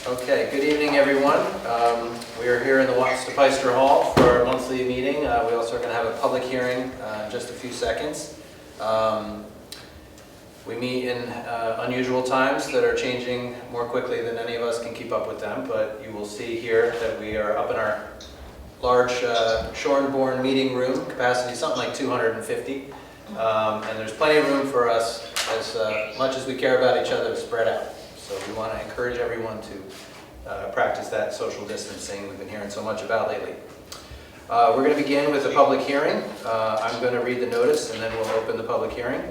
Okay, good evening, everyone. We are here in the Watts-DePeister Hall for our monthly meeting. We also are going to have a public hearing in just a few seconds. We meet in unusual times that are changing more quickly than any of us can keep up with them, but you will see here that we are up in our large Shorn-born meeting room, capacity something like 250, and there's plenty of room for us, as much as we care about each other, to spread out. So we want to encourage everyone to practice that social distancing we've been hearing so much about lately. We're going to begin with a public hearing. I'm going to read the notice and then we'll open the public hearing.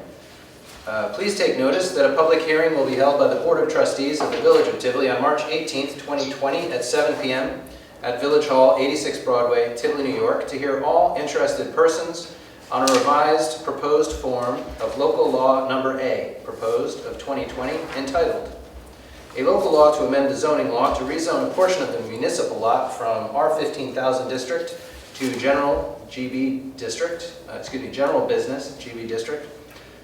Please take notice that a public hearing will be held by the Board of Trustees of the Village of Tivoli on March 18th, 2020 at 7 p.m. at Village Hall, 86 Broadway, Tivoli, New York, to hear all interested persons on a revised proposed form of Local Law Number A, proposed of 2020, entitled A Local Law to Amend the Zoning Law to Rezone a Portion of the Municipal Lot from R15,000 District to General Business GB District,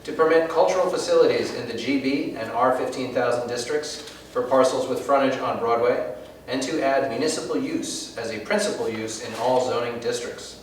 to permit cultural facilities in the GB and R15,000 districts for parcels with frontage on Broadway, and to add municipal use as a principal use in all zoning districts.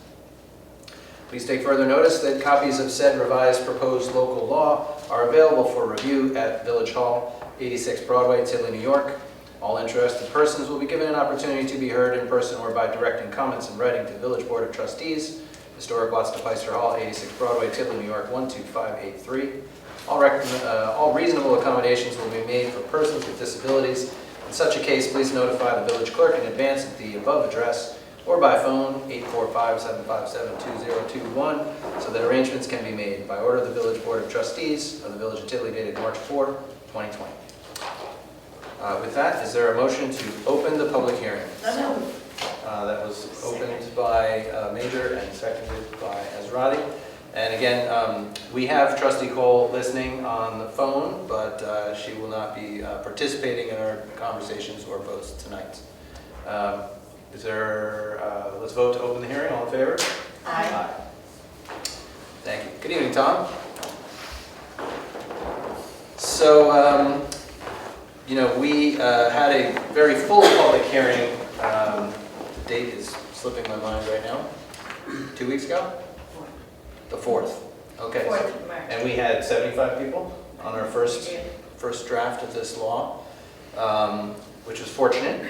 Please take further notice that copies of said revised proposed local law are available for review at Village Hall, 86 Broadway, Tivoli, New York. All interested persons will be given an opportunity to be heard in person or by directing comments in writing to Village Board of Trustees, Historic Watts-DePeister Hall, 86 Broadway, Tivoli, New York, 12583. All reasonable accommodations will be made for persons with disabilities. In such a case, please notify the village clerk in advance at the above address or by phone 845-757-2021 so that arrangements can be made by order of the Village Board of Trustees of the Village of Tivoli dated March 4, 2020. With that, is there a motion to open the public hearing? No. That was opened by Major and seconded by Ezrati. And again, we have Trustee Cole listening on the phone, but she will not be participating in our conversations or votes tonight. Let's vote to open the hearing. All in favor? Aye. Aye. Thank you. Good evening, Tom. So, we had a very full public hearing. The date is slipping my mind right now. 2 weeks ago? The 4th. Okay. 4th of March. And we had 75 people on our first draft of this law, which was fortunate.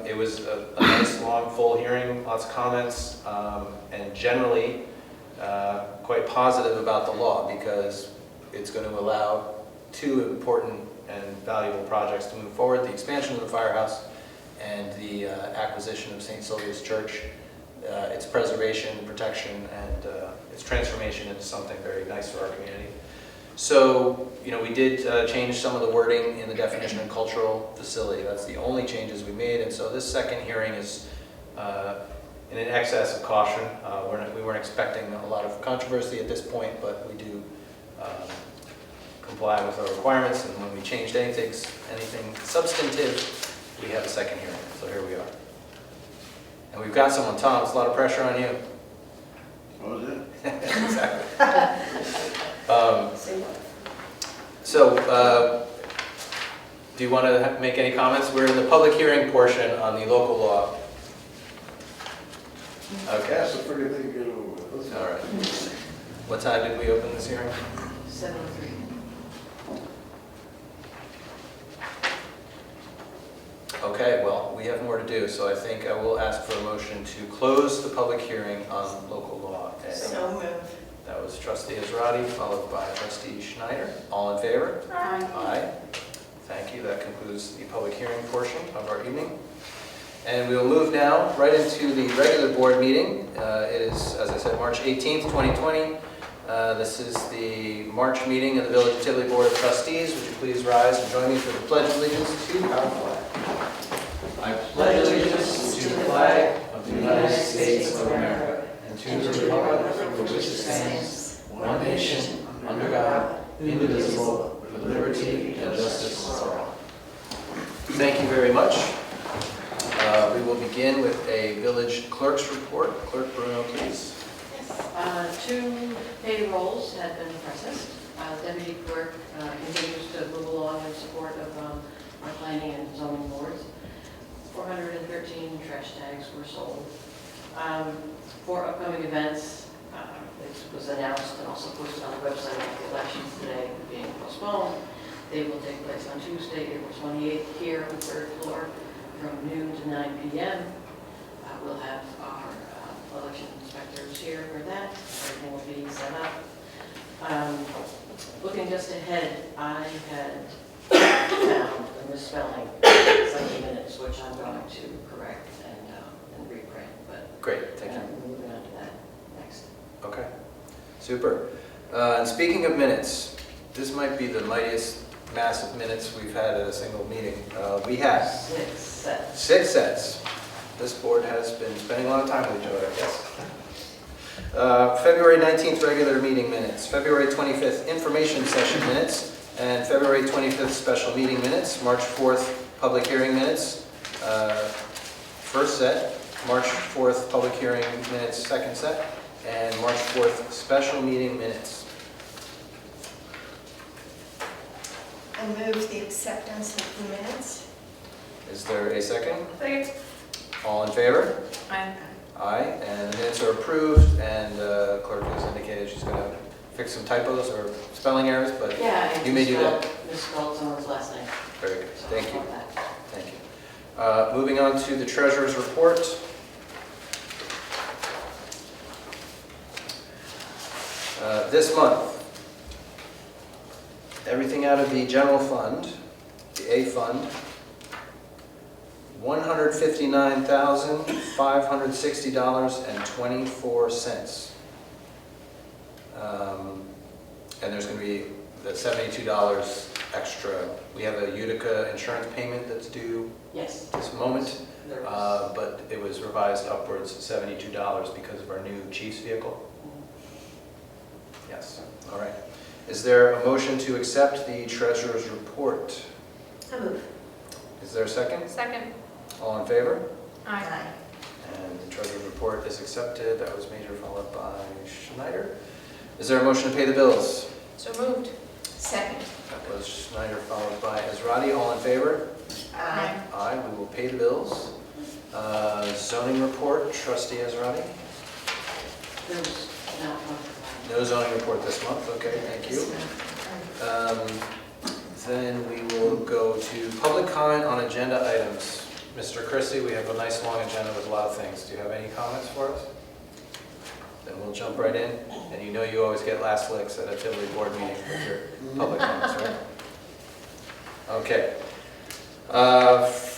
It was a nice, long, full hearing, lots of comments, and generally quite positive about the law because it's going to allow two important and valuable projects to move forward: the expansion of the firehouse and the acquisition of St. Sylvia's Church, its preservation, protection, and its transformation into something very nice for our community. So, we did change some of the wording in the definition of cultural facility. That's the only changes we made, and so this second hearing is in an excess of caution. We weren't expecting a lot of controversy at this point, but we do comply with our requirements, and when we changed anything substantive, we have a second hearing. So here we are. And we've got someone, Tom, it's a lot of pressure on you. What was it? Exactly. Do you want to make any comments? We're in the public hearing portion on the local law. Okay. That's a pretty thing to get over with. All right. What time did we open this hearing? 7:03. Okay, well, we have more to do, so I think I will ask for a motion to close the public hearing on local law. So moved. That was Trustee Ezrati, followed by Trustee Schneider. All in favor? Aye. Aye. Thank you. That concludes the public hearing portion of our evening. And we will move now right into the regular board meeting. It is, as I said, March 18th, 2020. This is the March meeting of the Village of Tivoli Board of Trustees. Would you please rise and join me for the Pledge of Allegiance to our flag. I pledge allegiance to the flag of the United States of America and to the republic for which it stands, one nation, under God, indivisible, with liberty and justice for all. Thank you very much. We will begin with a village clerk's report. Clerk Bruno, please. Yes. 2 payrolls had been processed. Deputy clerk continues to move along in support of our planning and zoning boards. 413 trash tags were sold. For upcoming events, this was announced and also posted on the website at the elections today being postponed. They will take place on Tuesday, April 28th, here on the third floor from noon to 9 p.m. We'll have our election inspectors here for that. Everything will be set up. Looking just ahead, I had found a misspelling in some of the minutes, which I'm going to correct and reprint. But Great, thank you. moving on to that next. Okay, super. And speaking of minutes, this might be the mightiest mass of minutes we've had at a single meeting. We have 6 sets. 6 sets. This board has been spending a lot of time with each other, I guess. February 19th regular meeting minutes, February 25th information session minutes, and February 25th special meeting minutes, March 4th public hearing minutes, first set, March 4th public hearing minutes, second set, and March 4th special meeting minutes. I move the acceptance of the minutes. Is there a second? Second. All in favor? Aye. Aye, and the minutes are approved, and clerk has indicated she's going to fix some typos or spelling errors, but Yeah, I you may do that. misspelled someone's last name. Very good, So thank you. I'll that. Thank you. Moving on to the treasurer's report. This month, everything out of the general fund, the A fund, $159,560.24. And there's going to be the $72 extra. We have a Utica insurance payment that's due Yes. this moment, There was. but it was revised upwards to $72 because of our new chief's vehicle. Yes, all right. Is there a motion to accept the treasurer's report? I move. Is there a second? Second. All in favor? Aye. And the treasurer's report is accepted. That was Major, followed by Schneider. Is there a motion to pay the bills? So moved. Second. That was Schneider, followed by Ezrati. All in favor? Aye. Aye, we will pay the bills. Zoning report, trustee Ezrati. There was not one. No zoning report this month, okay, thank you. Then we will go to public comment on agenda items. Mr. Chrissy, we have a nice long agenda with a lot of things. Do you have any comments for us? Then we'll jump right in. And you know you always get last licks at a Tivoli board meeting with your public comments, right? Okay.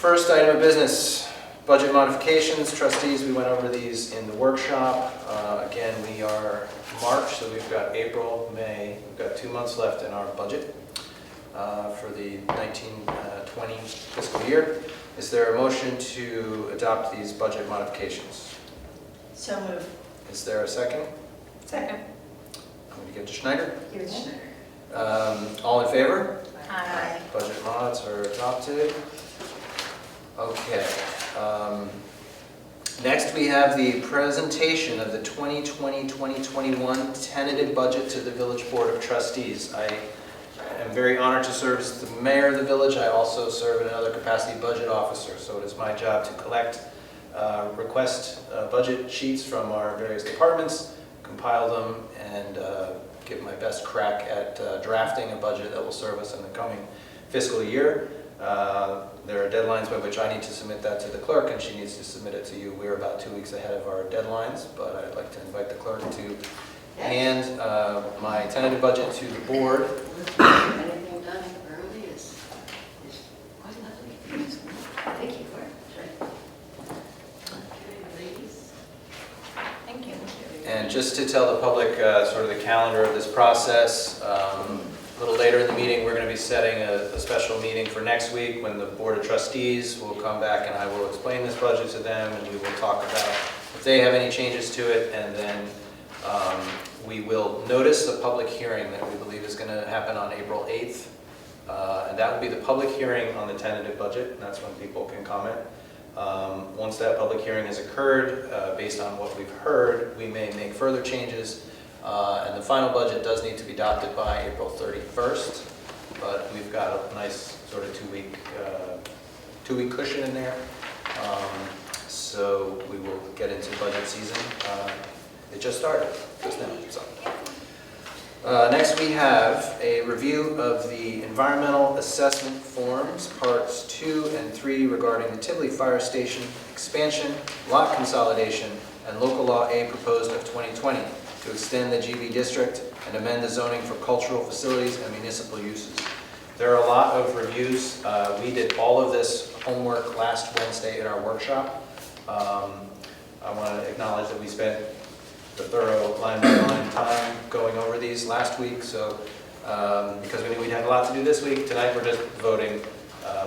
First item of business, budget modifications. Trustees, we went over these in the workshop. Again, we are March, so we've got April, May. We've got 2 months left in our budget for the 19-20 fiscal year. Is there a motion to adopt these budget modifications? So moved. Is there a second? Second. I'm going to give to Schneider. Give it to Schneider. All in favor? Aye. Budget mods are adopted. Okay. Next, we have the presentation of the 2020-2021 tentative budget to the Village Board of Trustees. I am very honored to serve as the mayor of the village. I also serve in another capacity, budget officer, so it is my job to collect, request budget sheets from our various departments, compile them, and give my best crack at drafting a budget that will serve us in the coming fiscal year. There are deadlines by which I need to submit that to the clerk, and she needs to submit it to you. We're about 2 weeks ahead of our deadlines, but I'd like to invite the clerk to hand my tentative budget to the board. Anything done early is quite lovely. Thank you, Clerk. Okay, ladies. Thank you. And just to tell the public sort of the calendar of this process, a little later in the meeting, we're going to be setting a special meeting for next week when the Board of Trustees will come back, and I will explain this budget to them, and we will talk about if they have any changes to it, and then we will notice a public hearing that we believe is going to happen on April 8th. And that will be the public hearing on the tentative budget, and that's when people can comment. Once that public hearing has occurred, based on what we've heard, we may make further changes. And the final budget does need to be adopted by April 31st. but we've got a nice sort of two-week cushion in there. So we will get into budget season. It just started just now. So. Next we have a review of the environmental assessment forms, parts 2 and 3 regarding the Tivoli Fire Station expansion, lot consolidation, and local law A proposed of 2020 to extend the GB district and amend the zoning for cultural facilities and municipal uses. There are a lot of reviews. We did all of this homework last Wednesday in our workshop. I want to acknowledge that we spent the thorough line-by-line time going over these last week, so because we knew we'd have a lot to do this week, tonight we're just voting.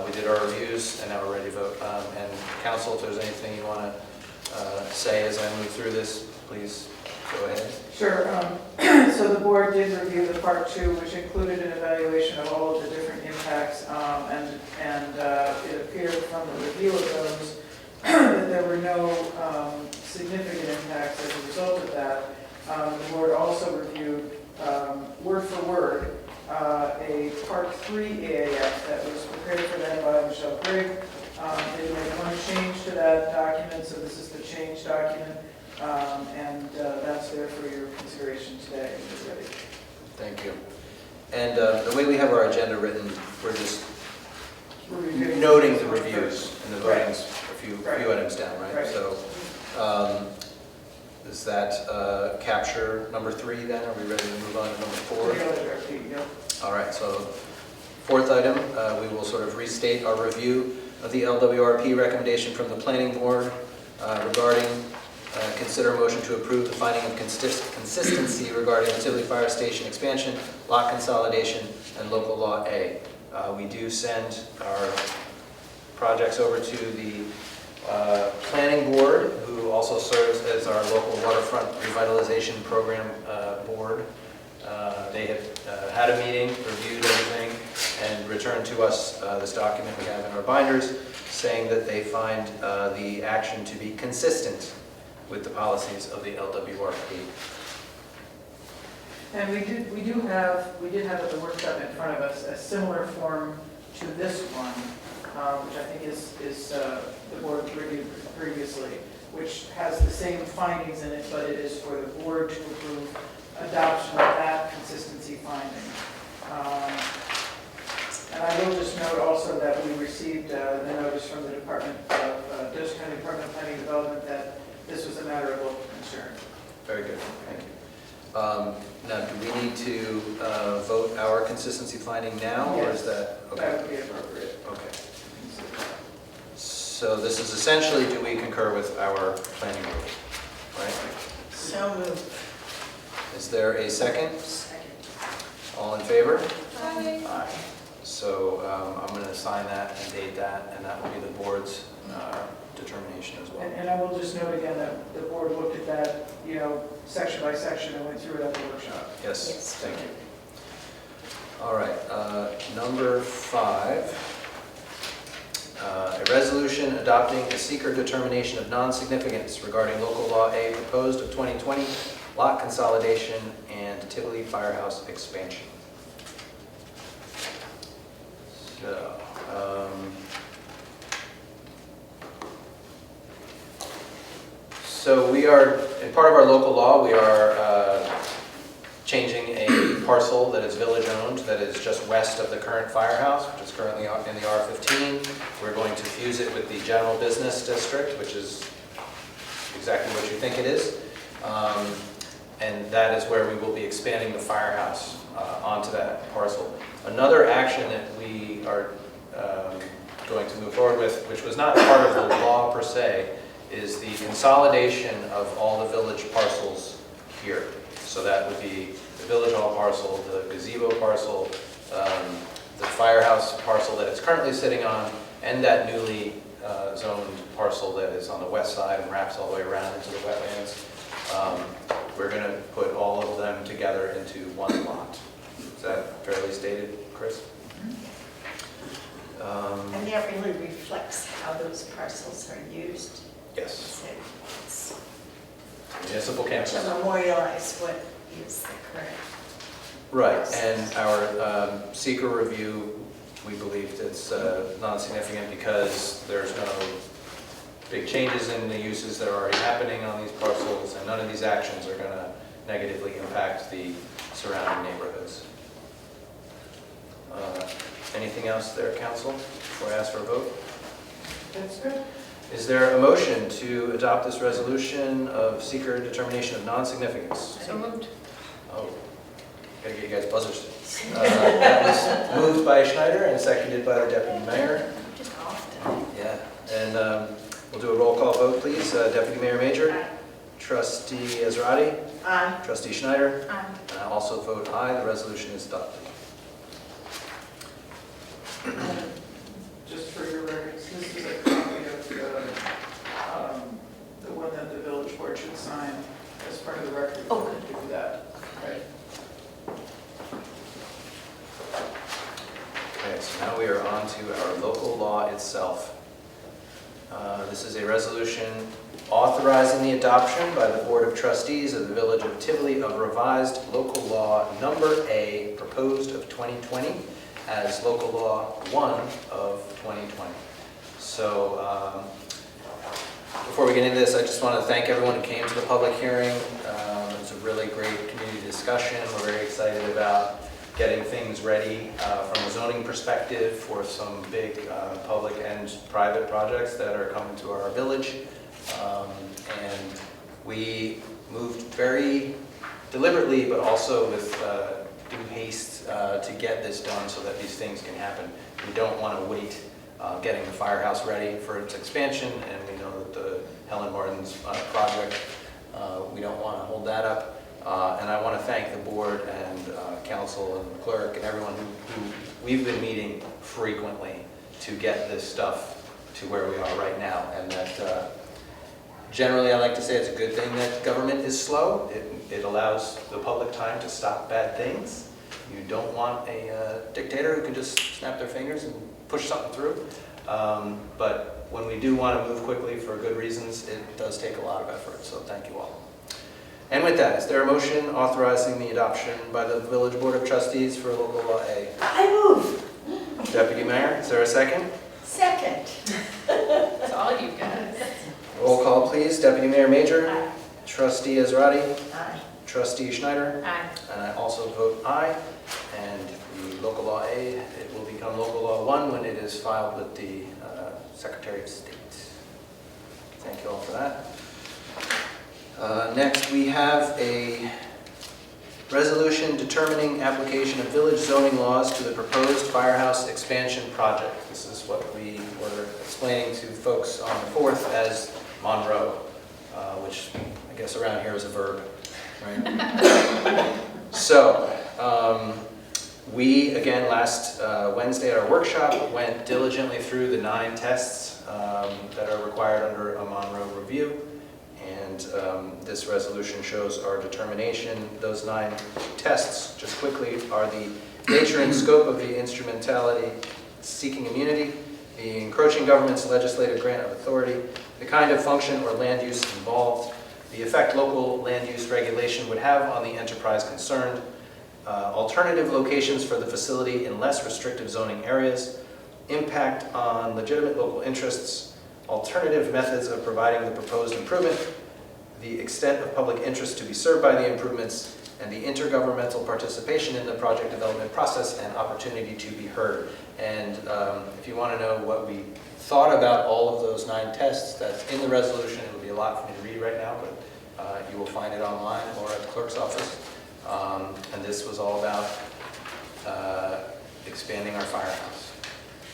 We did our reviews, and now we're ready to vote. And council, if there's anything you want to say as I move through this, please go ahead. Sure. So the board did review the part 2, which included an evaluation of all of the different impacts, and it appeared from the review of those that there were no significant impacts as a result of that. The board also reviewed word for word a part 3 EAF that was prepared for them by Michelle Grigg. They made one change to that document, so this is the change document, and that's there for your consideration today. Thank you. And the way we have our agenda written, we're just noting the reviews and the votings a few items down, right? So does that capture number 3 then? Are we ready to move on to number 4? All right, so 4th item, we will sort of restate our review of the LWRP recommendation from the planning board regarding consider a motion to approve the finding of consistency regarding the Tivoli Fire Station expansion, lot consolidation, and local law A. We do send our projects over to the planning board, who also serves as our local waterfront revitalization program board. They have had a meeting, reviewed everything, and returned to us this document we have in our binders, saying that they find the action to be consistent with the policies of the LWRP. And we did have at the workshop in front of us a similar form to this one, which I think is the board reviewed previously, which has the same findings in it, but it is for the board to approve adoption of that consistency finding. And I will just note also that we received the notice from the Department of Dose County Department of Planning and Development that this was a matter of local concern. Very good, thank you. Now, do we need to vote our consistency finding now, or is that? Okay. That would be appropriate. Okay. So this is essentially, do we concur with our planning board, right? So moved. Is there a second? Second. All in favor? Aye. Aye. So I'm going to sign that and date that, and that will be the board's determination as well. And I will just note again that the board looked at that, section by section and went through it at the workshop. Yes, Yes. thank you. All right, number 5. A resolution adopting a seeker determination of non-significance regarding local law A proposed of 2020, lot consolidation, and Tivoli Firehouse expansion. So we are, in part of our local law, we are changing a parcel that is village-owned, that is just west of the current firehouse, which is currently in the R15. We're going to fuse it with the general business district, which is exactly what you think it is. And that is where we will be expanding the firehouse onto that parcel. Another action that we are going to move forward with, which was not part of the law per se, is the consolidation of all the village parcels here. So that would be the village hall parcel, the gazebo parcel, the firehouse parcel that it's currently sitting on, and that newly zoned parcel that is on the west side and wraps all the way around into the wetlands. We're going to put all of them together into one lot. Is that fairly stated, Chris? And that really reflects how those parcels are used. Yes. So it's Municipal campus. to memorialize what is the current Right, and our seeker review, we believe it's non-significant because there's no big changes in the uses that are already happening on these parcels, and none of these actions are going to negatively impact the surrounding neighborhoods. Anything else there, council, before I ask for a vote? That's good. Is there a motion to adopt this resolution of seeker determination of non-significance? So moved. Oh, gotta get you guys buzzers. That was moved by Schneider and seconded by the deputy mayor. Just often. Yeah, and we'll do a roll call vote, please. Deputy Mayor Major, Aye. Trustee Ezrati, Aye. Trustee Schneider, Aye. and I also vote aye. The resolution is adopted. Just for your records, this is a copy of the one that the village board should sign as part of the record. Oh, good. Do that. Right. Okay, so now we are on to our local law itself. This is a resolution authorizing the adoption by the Board of Trustees of the Village of Tivoli of revised local law number A proposed of 2020 as local law 1 of 2020. So before we get into this, I just want to thank everyone who came to the public hearing. It was a really great community discussion. We're very excited about getting things ready from a zoning perspective for some big public and private projects that are coming to our village. And we moved very deliberately, but also with due haste to get this done so that these things can happen. We don't want to wait getting the firehouse ready for its expansion, and we know that the Helen Martin's project, we don't want to hold that up. And I want to thank the board and council and the clerk and everyone who we've been meeting frequently to get this stuff to where we are right now. And that generally I like to say it's a good thing that government is slow. It allows the public time to stop bad things. You don't want a dictator who can just snap their fingers and push something through. But when we do want to move quickly for good reasons, it does take a lot of effort. So thank you all. And with that, is there a motion authorizing the adoption by the Village Board of Trustees for local law A? I move. Deputy Mayor, is there a second? Second. That's all you guys. Roll call, please. Deputy Mayor Major, Aye. Trustee Ezrati, Aye. Trustee Schneider, Aye. and I also vote aye. And the local law A, it will become local law 1 when it is filed with the Secretary of State. Thank you all for that. Next, we have a resolution determining application of village zoning laws to the proposed firehouse expansion project. This is what we were explaining to folks on the 4th as Monroe, which I guess around here is a verb, right? So, we, again, last Wednesday at our workshop, went diligently through the 9 tests that are required under a Monroe review. And this resolution shows our determination. Those 9 tests, just quickly, are the nature and scope of the instrumentality seeking immunity, the encroaching government's legislative grant of authority, the kind of function or land use involved, the effect local land use regulation would have on the enterprise concerned, alternative locations for the facility in less restrictive zoning areas, impact on legitimate local interests, alternative methods of providing the proposed improvement, the extent of public interest to be served by the improvements, and the intergovernmental participation in the project development process and opportunity to be heard. And if you want to know what we thought about all of those 9 tests, that's in the resolution. It would be a lot for me to read right now, but you will find it online or at the clerk's office. And this was all about expanding our firehouse.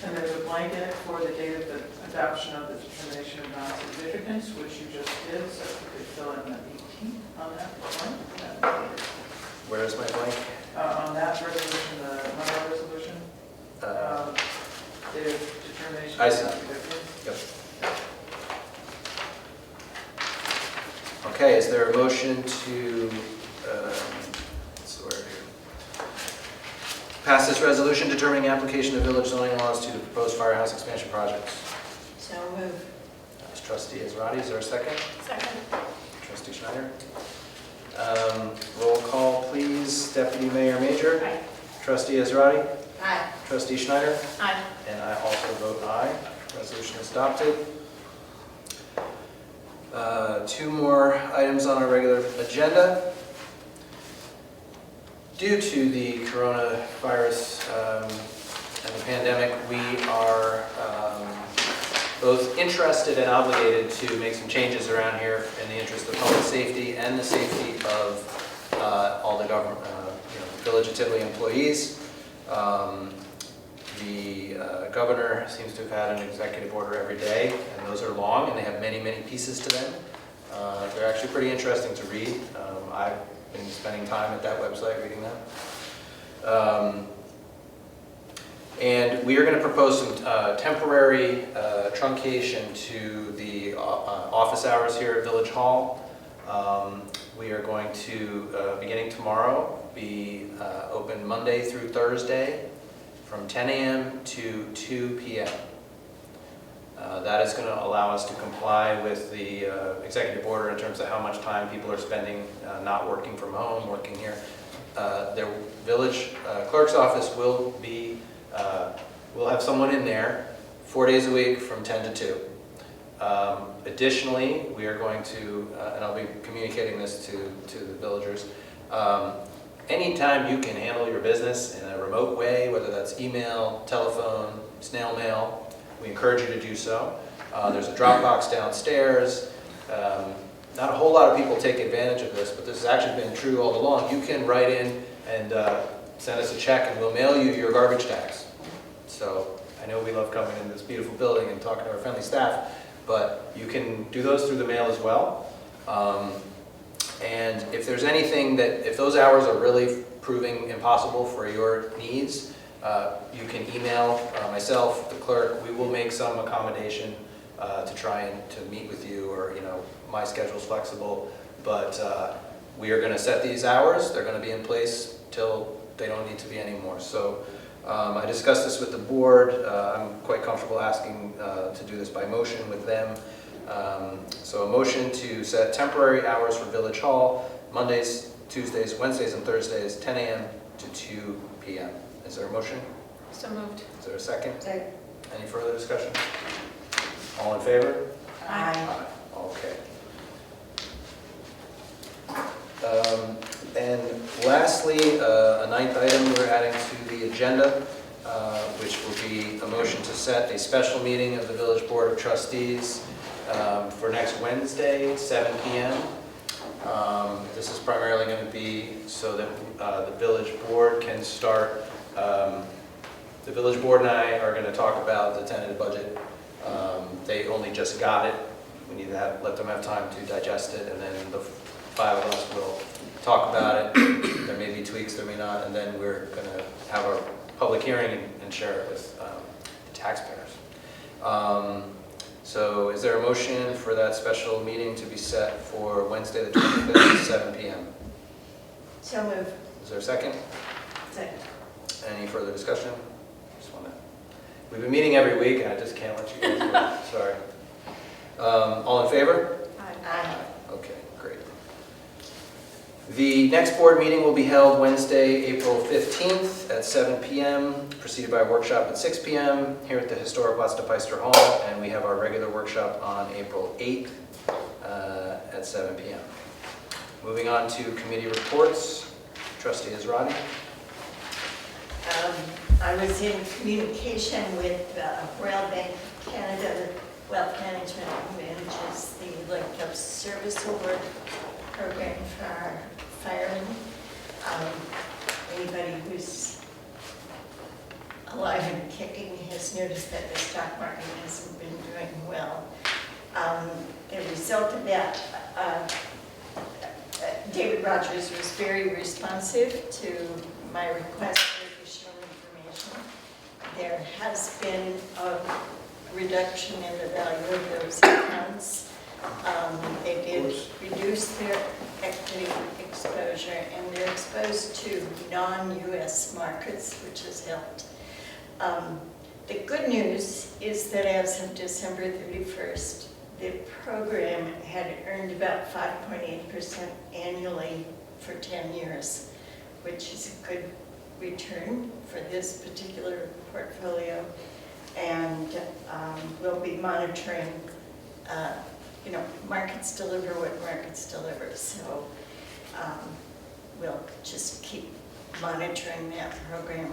And there's a blanket for the date of the adoption of the determination of non-significance, which you just did, so if you could fill in the 18th on that one. Where is my blank? On that resolution, the Monroe resolution, date of determination I of see. non-significance. Yep. Okay, is there a motion to, what's the word here? Pass this resolution determining application of village zoning laws to the proposed firehouse expansion projects? So move. That's Trustee Ezrati, is there a second? Second. Trustee Schneider. Roll call, please. Trustees, Deputy Mayor Major. Aye. Trustee Israedi. Aye. Trustee Schneider. Aye. And I also vote aye. Resolution is adopted. Two more items on our regular agenda. Due to the coronavirus and the pandemic, we are both interested and obligated to make some changes around here in the interest of public safety and the safety of all the government, Village of Tivoli employees. The governor seems to have had an executive order every day, and those are long, and they have many, many pieces to them. They're actually pretty interesting to read. I've been spending time at that website reading them. And we are going to propose some temporary truncation to the office hours here at Village Hall. We are going to, beginning tomorrow, be open Monday through Thursday from 10 a.m. to 2 p.m. That is going to allow us to comply with the executive order in terms of how much time people are spending not working from home, working here. Their village clerk's office will be, we'll have someone in there 4 days a week from 10 to 2. Additionally, we are going to, and I'll be communicating this to the villagers, anytime you can handle your business in a remote way, whether that's email, telephone, snail mail, we encourage you to do so. There's a Dropbox downstairs. Not a whole lot of people take advantage of this, but this has actually been true all along. You can write in and send us a check and we'll mail you your garbage tax. So I know we love coming in this beautiful building and talking to our friendly staff, but you can do those through the mail as well. And if there's anything that, if those hours are really proving impossible for your needs, you can email myself, the clerk. We will make some accommodation to try and to meet with you, or my schedule's flexible, but we are going to set these hours. They're going to be in place till they don't need to be anymore. So I discussed this with the board. I'm quite comfortable asking to do this by motion with them. So a motion to set temporary hours for Village Hall, Mondays, Tuesdays, Wednesdays, and Thursdays, 10 a.m. to 2 p.m. Is there a motion? So moved. Is there a second? Second. Any further discussion? All in favor? Aye. Okay. And lastly, a ninth item we're adding to the agenda, which will be a motion to set a special meeting of the Village Board of Trustees for next Wednesday, 7 p.m. This is primarily going to be so that the Village Board can start. The Village Board and I are going to talk about the tentative budget. They only just got it. We need to let them have time to digest it, and then the five of us will talk about it. There may be tweaks, there may not, and then we're going to have our public hearing and share it with the taxpayers. So is there a motion for that special meeting to be set for Wednesday the 25th at 7 p.m.? So moved. Is there a second? Second. Any further discussion? We've been meeting every week, and I just can't let you guys go. Sorry. All in favor? Aye. Okay, great. The next board meeting will be held Wednesday, April 15th at 7 p.m., preceded by a workshop at 6 p.m. here at the historic Westapeister Hall, and we have our regular workshop on April 8th at 7 p.m. Moving on to committee reports. Trustee Israedi. I was in communication with Royal Bank of Canada Wealth Management, who manages the Link Up Service Award program for our firemen. Anybody who's alive and kicking has noticed that the stock market hasn't been doing well. The result of that, David Rogers was very responsive to my request for additional information. There has been a reduction in the value of those accounts. They did reduce their equity exposure, and they're exposed to non-US markets, which has helped. The good news is that as of December 31st, the program had earned about 5.8% annually for 10 years, which is a good return for this particular portfolio. And we'll be monitoring, markets deliver what markets deliver. So we'll just keep monitoring that program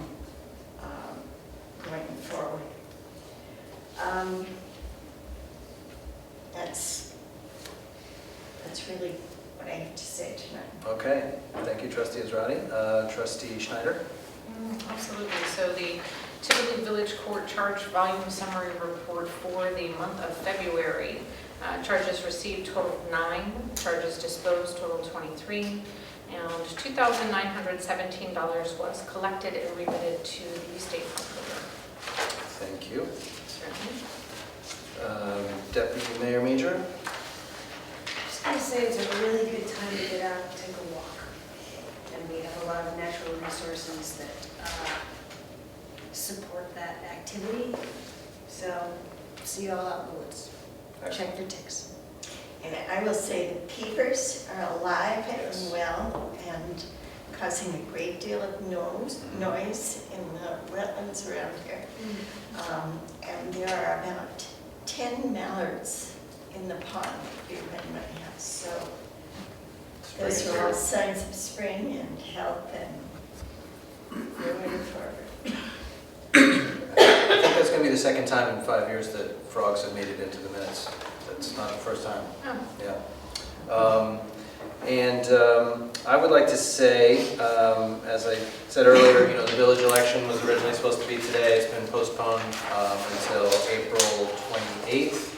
going forward. That's really what I have to say tonight. Okay, thank you, Trustee Israedi. Trustee Schneider? Absolutely. So the Tivoli Village Court Charge Volume Summary Report for the month of February. Charges received totaled 9, charges disposed totaled 23, and $2,917 was collected and remitted to the state comptroller. Thank you. Certainly. Deputy Mayor Major? Just going to say it's a really good time to get out and take a walk. And we have a lot of natural resources that support that activity. So see you all out in the woods. Check for ticks. And I will say the peepers are alive and well and causing a great deal of noise in the wetlands around here. And there are about 10 mallards in the pond behind my house. So those are all signs of spring and health, and we're moving forward. I think that's going to be the second time in 5 years that frogs have made it into the minutes. That's not the first time. Oh. Yeah. I would like to say, as I said earlier, the village election was originally supposed to be today. It's been postponed until April 28th.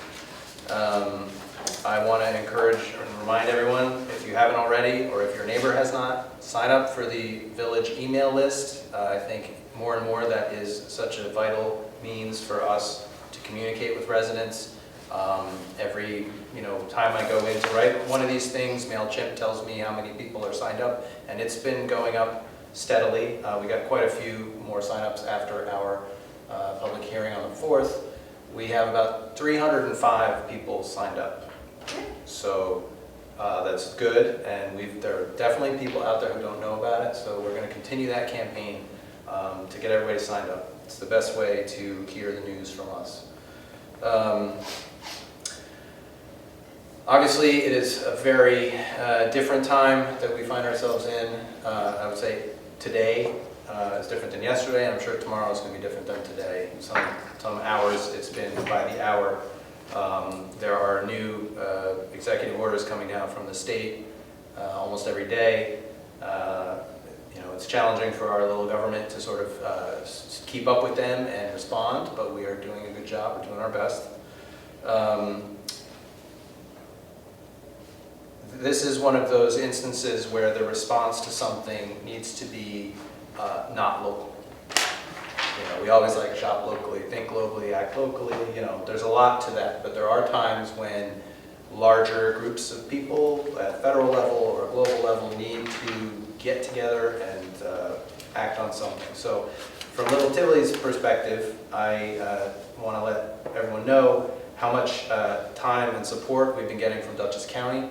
I want to encourage and remind everyone, if you haven't already, or if your neighbor has not, sign up for the village email list. I think more and more that is such a vital means for us to communicate with residents. Every time I go in to write one of these things, MailChimp tells me how many people are signed up, and it's been going up steadily. We got quite a few more signups after our public hearing on the 4th. We have about 305 people signed up. So that's good, and there are definitely people out there who don't know about it, so we're going to continue that campaign to get everybody signed up. It's the best way to hear the news from us. Obviously, it is a very different time that we find ourselves in. I would say today is different than yesterday, and I'm sure tomorrow is going to be different than today. Some hours it's been by the hour. There are new executive orders coming down from the state almost every day. It's challenging for our little government to sort of keep up with them and respond, but we are doing a good job. We're doing our best. This is one of those instances where the response to something needs to be not local. We always like shop locally, think globally, act locally. There's a lot to that, but there are times when larger groups of people at federal level or a global level need to get together and act on something. So from Little Tivoli's perspective, I want to let everyone know how much time and support we've been getting from Dutchess County.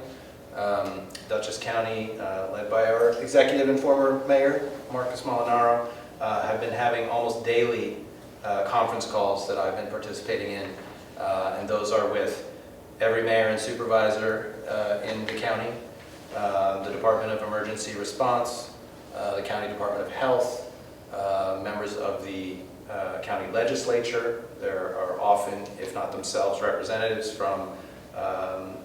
Dutchess County, led by our executive and former mayor, Marcus Molinaro, have been having almost daily conference calls that I've been participating in, and those are with every mayor and supervisor in the county, the Department of Emergency Response, the County Department of Health, members of the county legislature. There are often, if not themselves, representatives from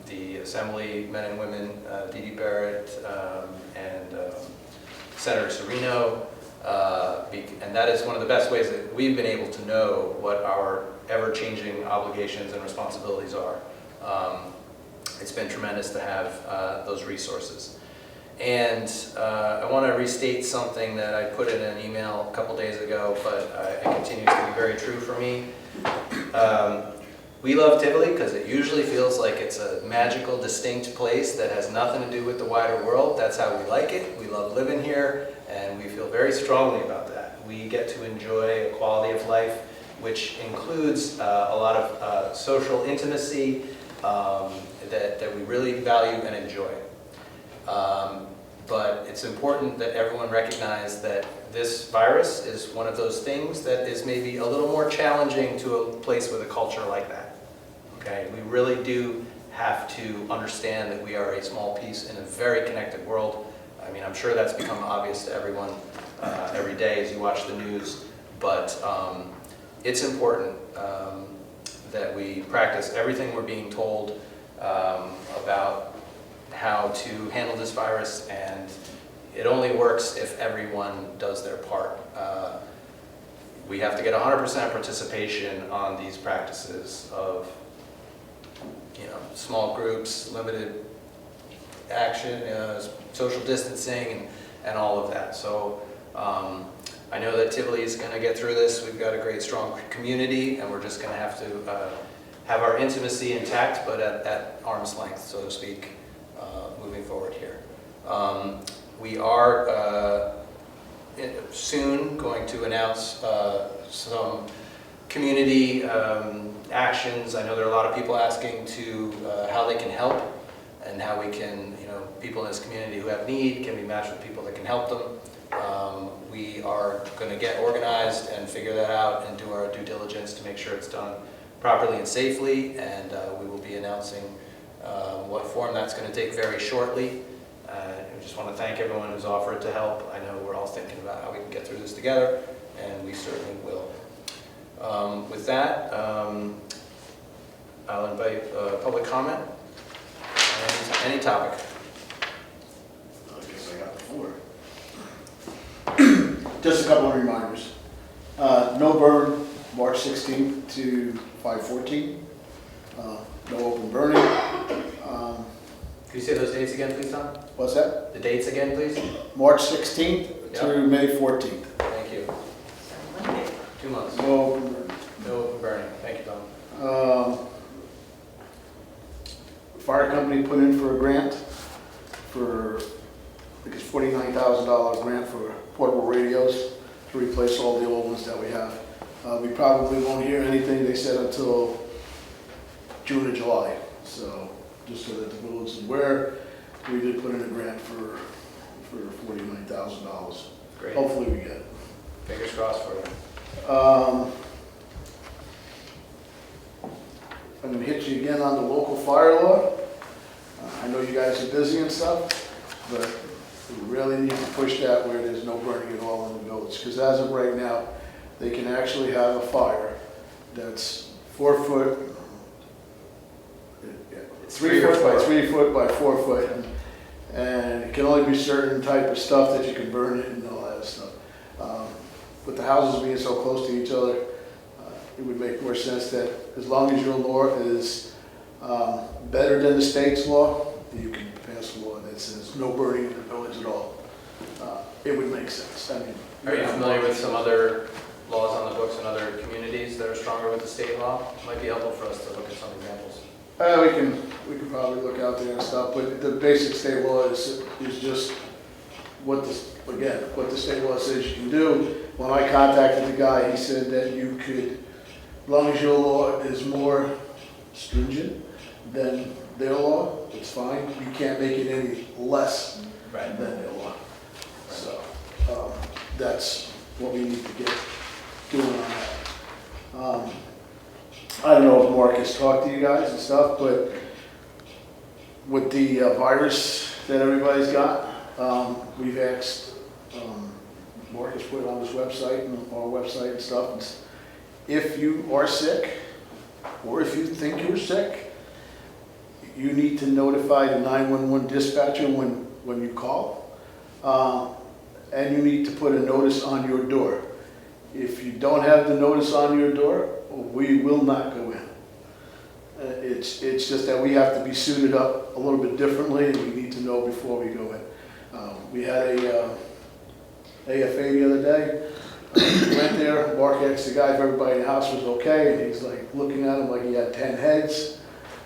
the Assembly, men and women, Dee Barrett and Senator Serino, and that is one of the best ways that we've been able to know what our ever-changing obligations and responsibilities are. It's been tremendous to have those resources. And I want to restate something that I put in an email a couple days ago, but it continues to be very true for me. We love Tivoli because it usually feels like it's a magical, distinct place that has nothing to do with the wider world. That's how we like it. We love living here, and we feel very strongly about that. We get to enjoy a quality of life, which includes a lot of social intimacy that we really value and enjoy. but it's important that everyone recognize that this virus is one of those things that is maybe a little more challenging to a place with a culture like that. Okay, we really do have to understand that we are a small piece in a very connected world. I mean, I'm sure that's become obvious to everyone every day as you watch the news, but it's important that we practice everything we're being told about how to handle this virus, and it only works if everyone does their part. We have to get 100% participation on these practices of, small groups, limited action, social distancing, and all of that. So I know that Tivoli is going to get through this. We've got a great, strong community, and we're just going to have to have our intimacy intact, but at arm's length, so to speak, moving forward here. We are soon going to announce some community actions. I know there are a lot of people asking to how they can help and how we can, people in this community who have need, can be matched with people that can help them. We are going to get organized and figure that out and do our due diligence to make sure it's done properly and safely, and we will be announcing what form that's going to take very shortly. I just want to thank everyone who's offered to help. I know we're all thinking about how we can get through this together, and we certainly will. With that, I'll invite public comment on any topic. I guess I got the floor. Just a couple of reminders. No burn, March 16th to 5/14. No open burning. Can you say those dates again, please, Tom? What's that? The dates again, please? March 16th to May 14th. Thank you. So Monday. 2 months. No open burning. No open burning. Thank you, Tom. Fire company put in for a grant for, I think it's $49,000 grant for portable radios to replace all the old ones that we have. We probably won't hear anything, they said, until June or July. So just so that the village is aware, we did put in a grant for $49,000. Great. Hopefully we get it. Fingers crossed for you. I'm going to hit you again on the local fire law. I know you guys are busy and stuff, but we really need to push that where there's no burning at all in the village. Because as of right now, they can actually have a fire that's 4 foot, 3 foot by 3 foot by 4 foot, and it can only be certain type of stuff that you can burn it and all that stuff. With the houses being so close to each other, it would make more sense that as long as your law is better than the state's law, you can pass a law that says no burning in the village at all. It would make sense. I mean, Are you familiar with some other laws on the books in other communities that are stronger with the state law? It might be helpful for us to look at some examples. we can probably look out there and stuff, but the basic state law is just what the state law says you can do. When I contacted the guy, he said that you could, as long as your law is more stringent than their law, it's fine. You can't make it any less Right. than their law. So that's what we need to get doing on that. I don't know if Mark has talked to you guys and stuff, but with the virus that everybody's got, we've asked, Mark has put it on his website and our website and stuff. If you are sick, or if you think you're sick, you need to notify the 911 dispatcher when you call. And you need to put a notice on your door. If you don't have the notice on your door, we will not go in. It's just that we have to be suited up a little bit differently, and we need to know before we go in. We had a AFA the other day. We went there, Mark asked the guy if everybody in the house was okay, and he's like looking at him like he had 10 heads.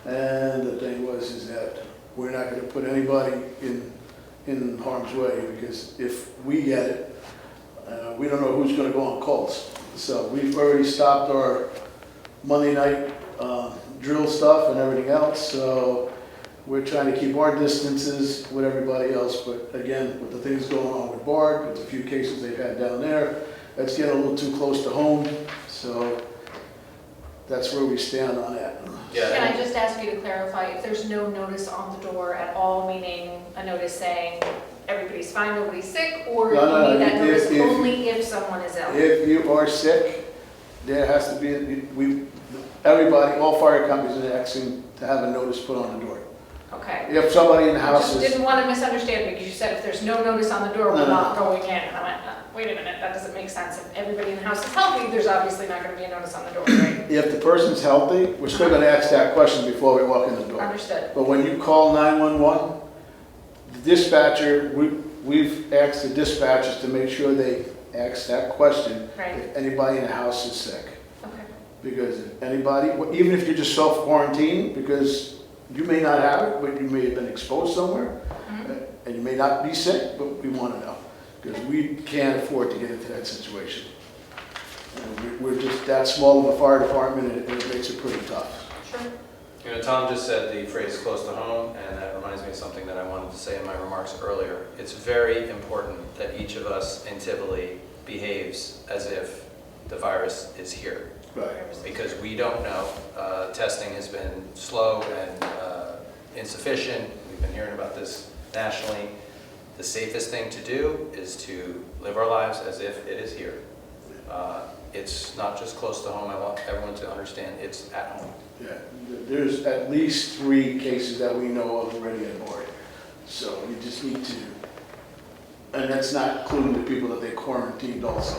And the thing is that we're not going to put anybody in harm's way, because if we get it, we don't know who's going to go on calls. So we've already stopped our Monday night drill stuff and everything else. So we're trying to keep our distances with everybody else, but again, with the things going on with Bard, with the few cases they've had down there, that's getting a little too close to home, so that's where we stand on that. Yeah, Can I and- just ask you to clarify, if there's no notice on the door at all, meaning a notice saying everybody's fine, nobody's sick, or No, no, you need that if- notice if- only if someone is ill? If you are sick, there has to be, everybody, all fire companies are asking to have a notice put on the door. Okay. If somebody in the I house just is, didn't want to misunderstand because you said if there's no notice on the door, No, we're no. not going in. And I went, wait a minute, that doesn't make sense. If everybody in the house is healthy, there's obviously not going to be a notice on the door, right? if the person's healthy, we're still gonna ask that question before we walk in the door. Understood. But when you call 911, the dispatcher, we've asked the dispatchers to make sure they ask that question Right. if anybody in the house is sick. Okay. Because if anybody, even if you're just self-quarantined, because you may not have it, but you may have been exposed somewhere, Mhm. and you may not be sick, but we want to know, because we can't afford to get into that situation. And we're just that small of a fire department, and it makes it pretty tough. Sure. You know, Tom just said the phrase close to home, and that reminds me of something that I wanted to say in my remarks earlier. It's very important that each of us in Tivoli behaves as if the virus is here, Right. because we don't know. Testing has been slow and insufficient. We've been hearing about this nationally. The safest thing to do is to live our lives as if it is here. It's not just close to home. I want everyone to understand it's at home. Yeah, there's at least 3 cases that we know of already on board. So we just need to, and that's not including the people that they quarantined also.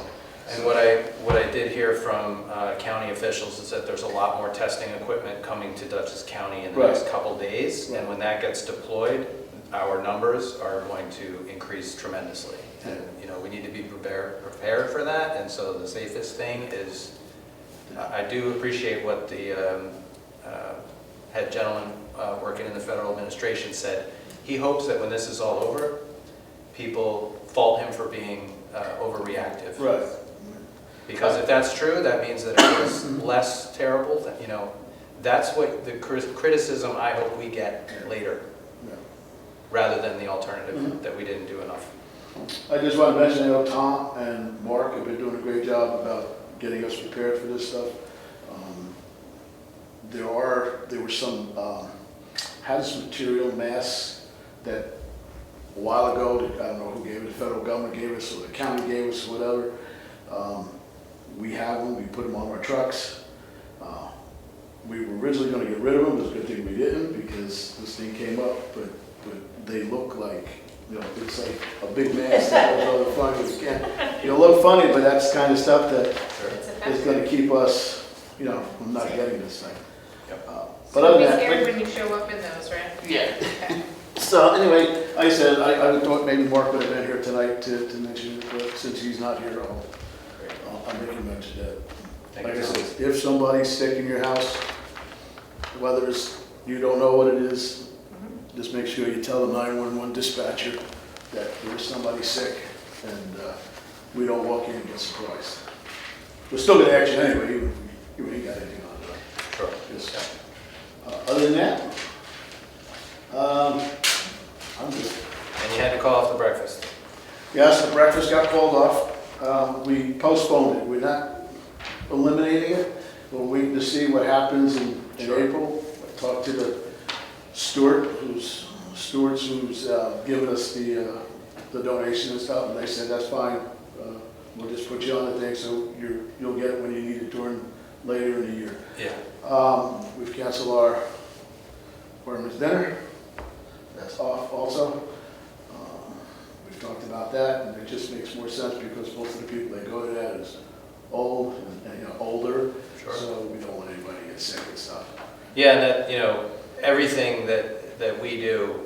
And what I did hear from county officials is that there's a lot more testing equipment coming to Dutchess County in the Right. next couple days. And when that gets deployed, our numbers are going to increase tremendously. And, you know, we need to be prepared for that. And so the safest thing is, I do appreciate what the head gentleman working in the federal administration said. He hopes that when this is all over, people fault him for being overreactive. Right. Because if that's true, that means that it was less terrible, that, you know, that's what the criticism I hope we get later, Yeah. rather than the alternative, Mhm. that we didn't do enough. I just want to mention, I know Tom and Mark have been doing a great job about getting us prepared for this stuff. There were some hazardous material masks that a while ago, I don't know who gave it, the federal government gave us, or the county gave us, or whatever. We have them, we put them on our trucks. We were originally going to get rid of them, it's a good thing we didn't, because this thing came up, but they look like, you know, it's like a big mask that was all funny. It'll look funny, but that's the kind of stuff that It's is effective. going to keep us, you know, from not getting this thing. Yep. But So other be than scared that, when you show up in those, right? yeah. Okay. So anyway, like I said, I thought maybe Mark would have been here tonight to mention it, but since he's not here, I'll make him mention that. Thank Like I you, Tom. said, if somebody's sick in your house, whether it's, you don't know what it is, Mhm. just make sure you tell the 911 dispatcher that there's somebody sick, and we don't walk in and get surprised. We're still gonna act you anyway, even if you ain't got anything on it. Sure. Just, other than that, I'm good. And you had to call off the breakfast. Yes, the breakfast got called off. We postponed it. We're not eliminating it. We're waiting to see what happens in Sure. April. I talked to the stewards who's given us the donation and stuff, and they said, that's fine. We'll just put you on the thing, so you'll get it when you need it later in the year. Yeah. We've canceled our Fireman's Dinner. That's off also. We've talked about that, and it just makes more sense because most of the people that go to that is old and you know, older. Sure. So we don't want anybody to get sick and stuff. Yeah, and that, you know, everything that we do,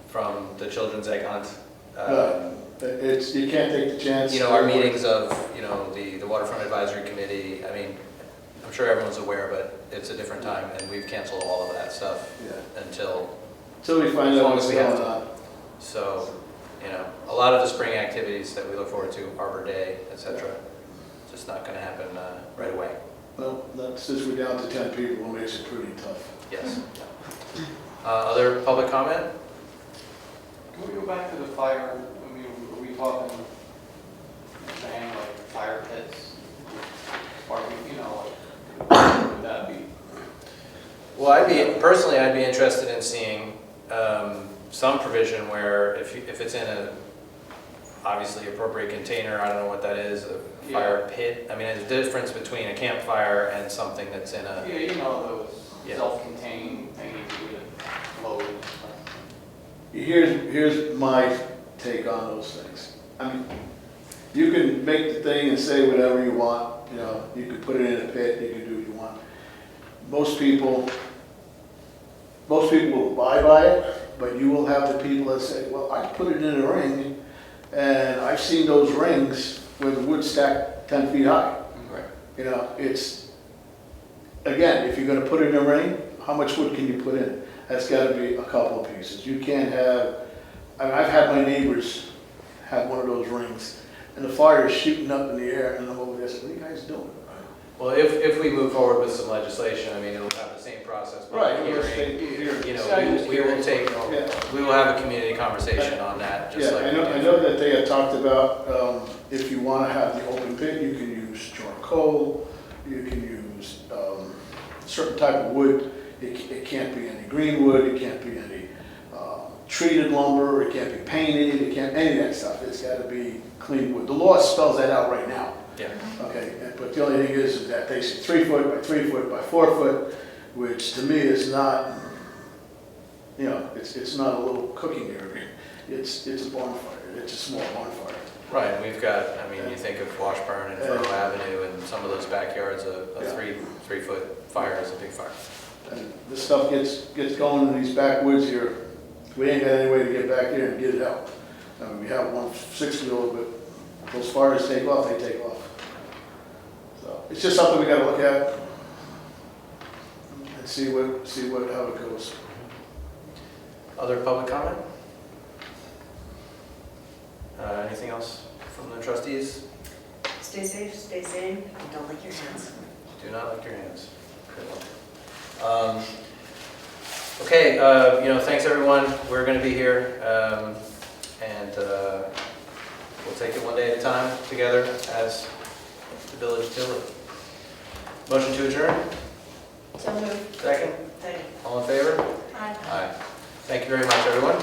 from the children's egg hunt, You can't take the chance. you know, our meetings of, you know, the Waterfront Advisory Committee, I mean, I'm sure everyone's aware, but it's a different time, and we've canceled all of that stuff Yeah. until, Until we find As out long what's as we going have to. on. so, you know, a lot of the spring activities that we look forward to, Arbor Day, et cetera, just not gonna happen right away. Well, since we're down to 10 people, it makes it pretty tough. Yes. Other public comment? Can we go back to the fire? I mean, are we talking, saying like fire pits? Or, you know, like, would that be? Well, personally, I'd be interested in seeing some provision where if it's in a obviously appropriate container, I don't know what that is, a fire pit. I mean, there's a difference between a campfire and something that's in a, Yeah, you know, those Yeah. self-contained things with loads. Here's my take on those things. I mean, you can make the thing and say whatever you want, you know, you can put it in a pit, you can do what you want. Most people will abide by it, but you will have the people that say, well, I put it in a ring, and I've seen those rings where the wood's stacked 10 feet high. right. You know, it's, again, if you're gonna put it in a ring, how much wood can you put in? That's gotta be a couple of pieces. You can't have, I've had my neighbors have one of those rings, and the fire is shooting up in the air, and I'm over there saying, what are you guys doing? Well, if we move forward with some legislation, I mean, it'll have the same process. Right. Hearing, you know, Yeah. we will have a community conversation on that, just Yeah, like I we know, did. I know that they have talked about, if you wanna have the open pit, you can use charcoal, you can use, certain type of wood. It can't be any green wood, it can't be any, treated lumber, it can't be painted, it can't, any of that stuff. It's gotta be clean wood. The law spells that out right now. Yeah. Okay, but the only thing is that they say 3 foot by 3 foot by 4 foot, which to me is not, you know, it's not a little cooking area. It's a bonfire, it's a small bonfire. Right, and we've got, I mean, you think of Washburn and Furrow Avenue and some of those backyards, a Yeah. 3 foot fire is a big fire. And this stuff gets going in these backwoods here, we ain't got any way to get back there and get it out. I mean, we have one 6-wheeler, but those fires take off, they take off. So it's just something we gotta look at and see how it goes. Other public comment? Anything else from the trustees? Stay safe, stay sane, and don't lick your hands. Do not lick your hands. Good one. Okay, you know, thanks everyone. We're going to be here, and we'll take it one day at a time together as the Village of Tivoli. Motion to adjourn? So moved. Second? Thank you. All in favor? Aye. Aye. Thank you very much, everyone.